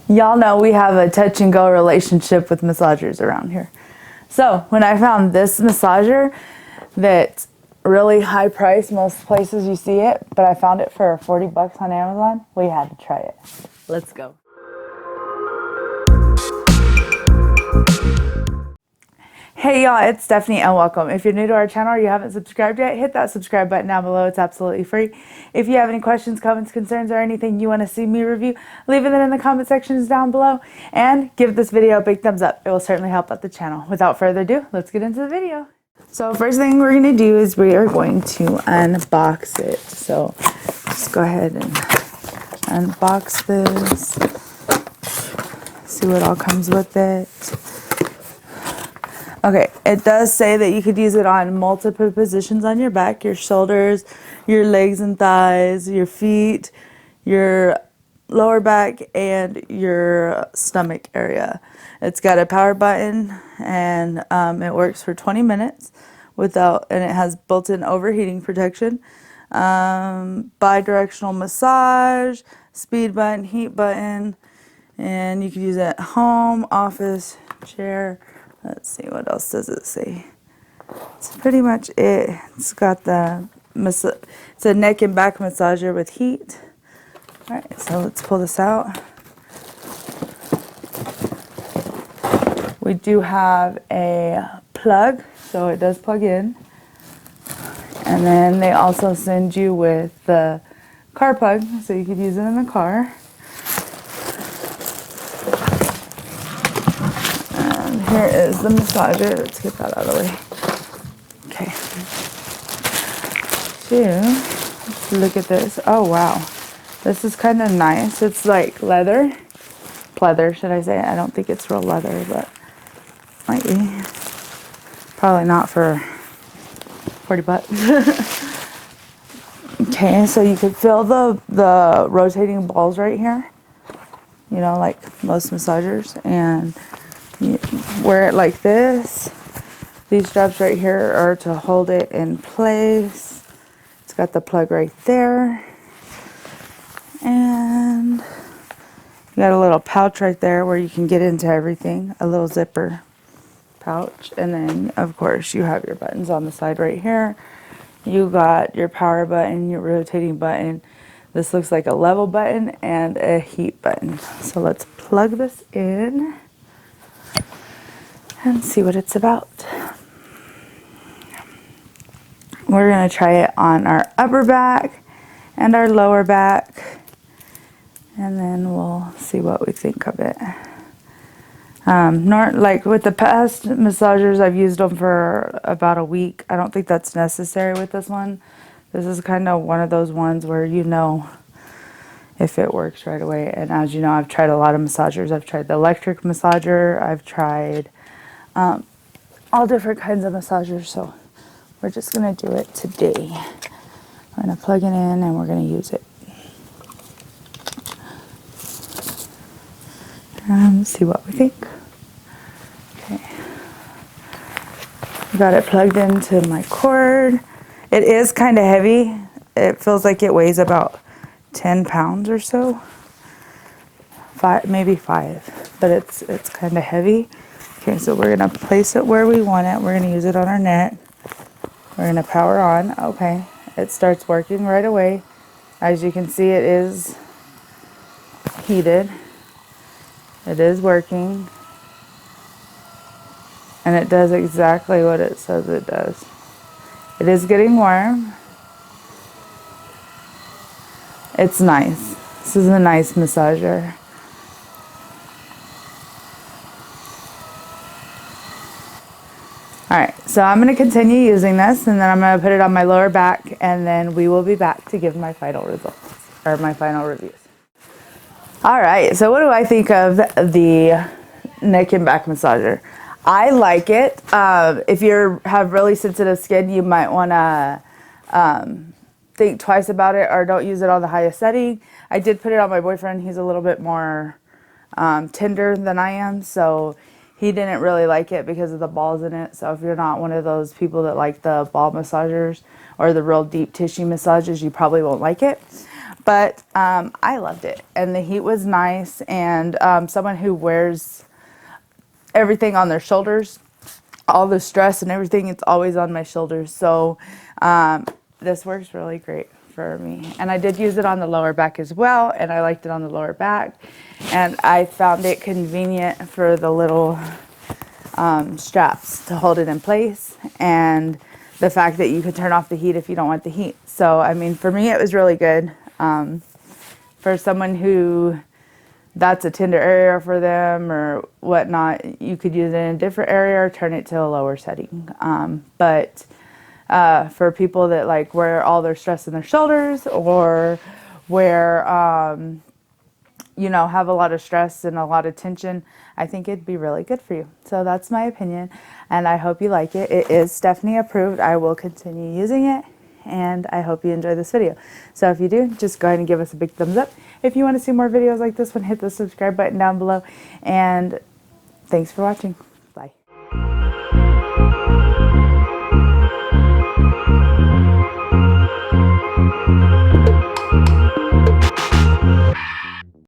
Y'all know we have a touch and go relationship with massagers around here. So when I found this massager that's really high price, most places you see it, but I found it for 40 bucks on Amazon, we had to try it. Let's go. Hey y'all, it's Stephanie and welcome. If you're new to our channel or you haven't subscribed yet, hit that subscribe button down below. It's absolutely free. If you have any questions, comments, concerns, or anything you want to see me review, leave it in the comment sections down below and give this video a big thumbs up. It will certainly help out the channel. Without further ado, let's get into the video. So first thing we're going to do is we are going to unbox it. So just go ahead and unbox this. See what all comes with it. Okay, it does say that you could use it on multiple positions on your back, your shoulders, your legs and thighs, your feet, your lower back, and your stomach area. It's got a power button, and it works for 20 minutes and it has built-in overheating protection. Bi-directional massage, speed button, heat button, and you can use it at home, office, chair. Let's see, what else does it say? That's pretty much it. It's got it's a neck and back massager with heat. All right, so let's pull this out. We do have a plug, so it does plug in. And then they also send you with the car plug, so you could use it in the car. Here is the massager. Let's get that out of the way. Okay. Let's look at this. Oh, wow. This is kind of nice. It's like leather. Pleather, should I say. I don't think it's real leather, but might be. Probably not for 40 bucks. Okay, so you could feel the rotating balls right here. You know, like most massagers. And you wear it like this. These straps right here are to hold it in place. It's got the plug right there. And you got a little pouch right there where you can get into everything. A little zipper pouch. And then, of course, you have your buttons on the side right here. You got your power button, your rotating button. This looks like a level button and a heat button. So let's plug this in and see what it's about. We're going to try it on our upper back and our lower back, and then we'll see what we think of it. Like with the past massagers, I've used them for about a week. I don't think that's necessary with this one. This is kind of one of those ones where you know if it works right away. And as you know, I've tried a lot of massagers. I've tried the electric massager. I've tried all different kinds of massagers, so we're just going to do it today. We're going to plug it in and we're going to use it. And see what we think. Okay. Got it plugged into my cord. It is kind of heavy. It feels like it weighs about 10 pounds or so. Maybe 5, but it's kind of heavy. Okay, so we're going to place it where we want it. We're going to use it on our neck. We're going to power on. Okay, it starts working right away. As you can see, it is heated. It is working. And it does exactly what it says it does. It is getting warm. It's nice. This is a nice massager. Alright, so I'm going to continue using this, and then I'm going to put it on my lower back, and then we will be back to give my final results, or my final reviews. Alright, so what do I think of the neck and back massager? I like it. If you have really sensitive skin, you might want to think twice about it, or don't use it on the highest setting. I did put it on my boyfriend. He's a little bit more tender than I am, so he didn't really like it because of the balls in it. So if you're not one of those people that like the ball massagers or the real deep tissue massages, you probably won't like it. but I loved it, and the heat was nice, and someone who wears everything on their shoulders, all the stress and everything, it's always on my shoulders. So this works really great for me. And I did use it on the lower back as well, and I liked it on the lower back. And I found it convenient for the little straps to hold it in place, and the fact that you could turn off the heat if you don't want the heat. So, I mean, for me, it was really good. For someone who that's a tender area for them or whatnot, you could use it in a different area or turn it to a lower setting. But for people that like wear all their stress in their shoulders, or wear, you know, have a lot of stress and a lot of tension, I think it'd be really good for you. So that's my opinion, and I hope you like it. It is Stephanie approved. I will continue using it, and I hope you enjoy this video. So if you do, just go ahead and give us a big thumbs up. If you want to see more videos like this one, hit the subscribe button down below, and thanks for watching. Bye.